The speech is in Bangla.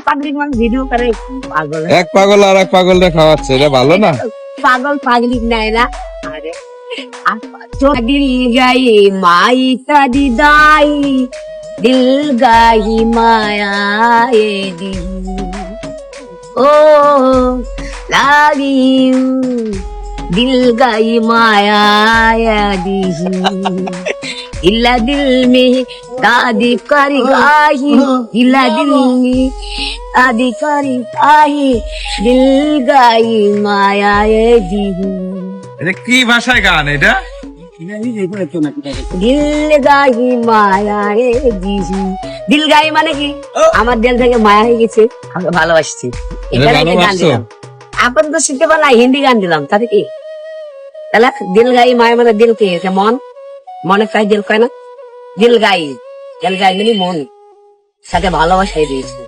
পাগলি মানুষ ভিডিও করে পাগল এক পাগল আর এক পাগলরে খাওয়াচ্ছে, এটা ভালো না? পাগল পাগলি নাই না। আরে দিল গাই মাই তাদি দাই দিল গাই মায়া দি ও লাগি दिल गई माया दी हिला दिल में दादी करी गाही हिला दिल में दादी करी गाही दिल गई माया दी এটা কি ভাষায় গান এটা? दिल गाई माया दी दिल গাই মানে কি আমার দিল থেকে মায়া হয়ে গেছে, আমাকে ভালোবাসছি, এখানে একটা গান দিলাম। আপন তো শিখতে পারলাম, হিন্দি গান দিলাম, তাতে কি? তাহলে দিল গাই মায়া মানে দিল কি? মন, মনে কাজ দিল কয় না, দিল গাই মানে মন, সাথে ভালোবাসাই দিয়েছে।